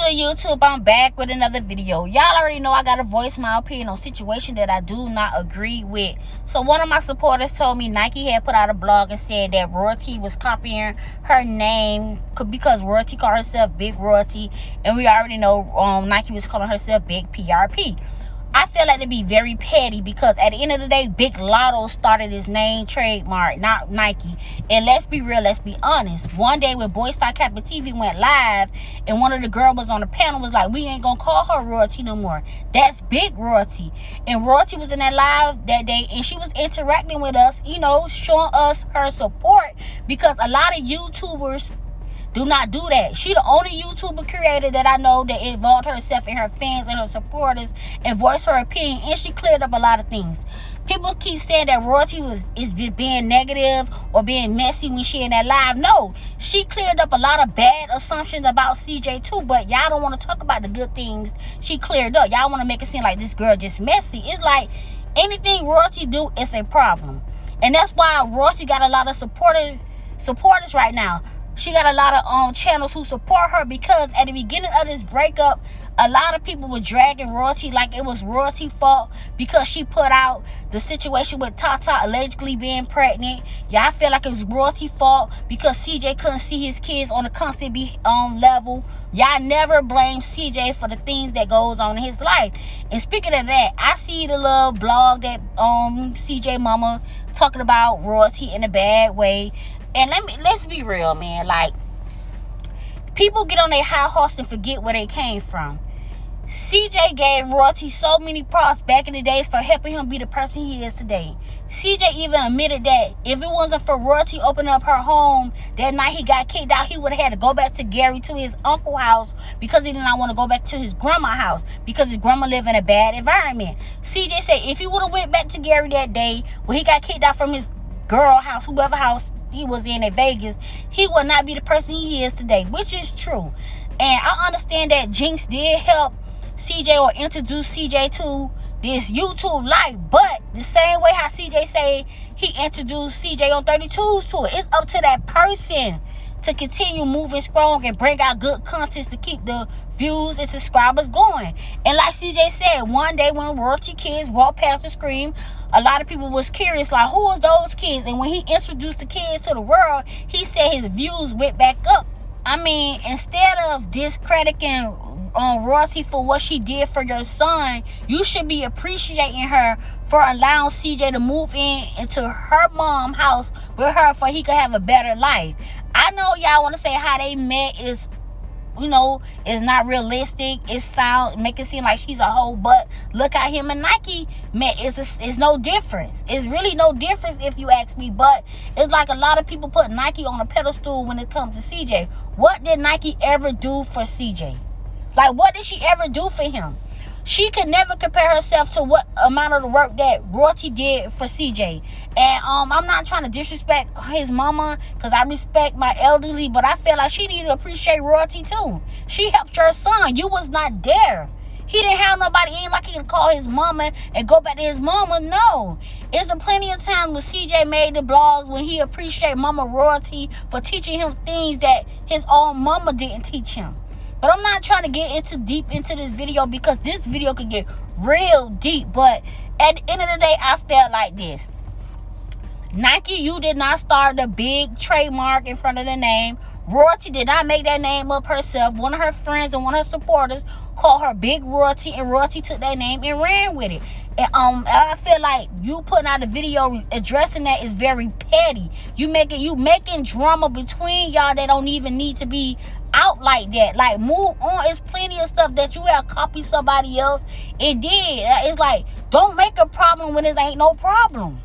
good, YouTube? I'm back with another video. Y'all already know I gotta voice my opinion on situation that I do not agree with. So one of my supporters told me Nike had put out a blog and said that Royalty was copying her name because Royalty called herself Big Royalty, and we already know Nike was calling herself Big PRP. I feel like to be very petty because at the end of the day, Big Lotto started his name trademark, not Nike. And let's be real, let's be honest. One day when Boy Star Captain TV went live and one of the girls was on the panel was like, we ain't gonna call her Royalty no more. That's Big Royalty. And Royalty was in that live that day and she was interacting with us, you know, showing us her support because a lot of YouTubers do not do that. She the only YouTuber creator that I know that involved herself and her fans and her supporters and voiced her opinion, and she cleared up a lot of things. People keep saying that Royalty is being negative or being messy when she in that live. No, she cleared up a lot of bad assumptions about CJ too, but y'all don't want to talk about the good things she cleared up. Y'all want to make it seem like this girl just messy. It's like anything Royalty do is a problem. And that's why Royalty got a lot of supporters right now. She got a lot of channels who support her because at the beginning of this breakup, a lot of people were dragging Royalty like it was Royalty's fault because she put out the situation with Tata allegedly being pregnant. Yeah, I feel like it was Royalty's fault because CJ couldn't see his kids on a constant level. Y'all never blame CJ for the things that goes on in his life. And speaking of that, I see the little blog that CJ mama talking about Royalty in a bad way. And let's be real, man. Like, people get on their high horse and forget where they came from. CJ gave Royalty so many props back in the days for helping him be the person he is today. CJ even admitted that if it wasn't for Royalty opening up her home that night he got kicked out, he would have had to go back to Gary to his uncle's house because he did not want to go back to his grandma's house because his grandma lived in a bad environment. CJ said if he would have went back to Gary that day when he got kicked out from his girl house, whoever house he was in Vegas, he would not be the person he is today, which is true. And I understand that Jinx did help CJ or introduce CJ to this YouTube life, but the same way how CJ say he introduced CJ on 32s to it, it's up to that person to continue moving strong and bring out good content to keep the views and subscribers going. And like CJ said, one day when Royalty kids walked past the screen, a lot of people was curious, like, who was those kids? And when he introduced the kids to the world, he said his views went back up. I mean, instead of discrediting Royalty for what she did for your son, you should be appreciating her for allowing CJ to move into her mom's house with her so he could have a better life. I know y'all want to say how they met is, you know, is not realistic. Make it seem like she's a hoe, but look how him and Nike met. It's no difference. It's really no difference if you ask me. But it's like a lot of people put Nike on a pedestal when it comes to CJ. What did Nike ever do for CJ? Like, what did she ever do for him? She can never compare herself to what amount of the work that Royalty did for CJ. And I'm not trying to disrespect his mama because I respect my elderly, but I feel like she need to appreciate Royalty too. She helped your son. You was not there. He didn't have nobody. Ain't like he could call his mama and go back to his mama. No. It's a plenty of times when CJ made the blogs when he appreciated Mama Royalty for teaching him things that his own mama didn't teach him. But I'm not trying to get deep into this video because this video could get real deep. But at the end of the day, I felt like this. Nike, you did not start the big trademark in front of the name. Royalty did not make that name up herself. One of her friends and one of her supporters called her Big Royalty, and Royalty took that name and ran with it. And I feel like you putting out a video addressing that is very petty. You making drama between y'all that don't even need to be out like that. Like, move on. It's plenty of stuff that you have copied somebody else. It did. It's like, don't make a problem when it ain't no problem.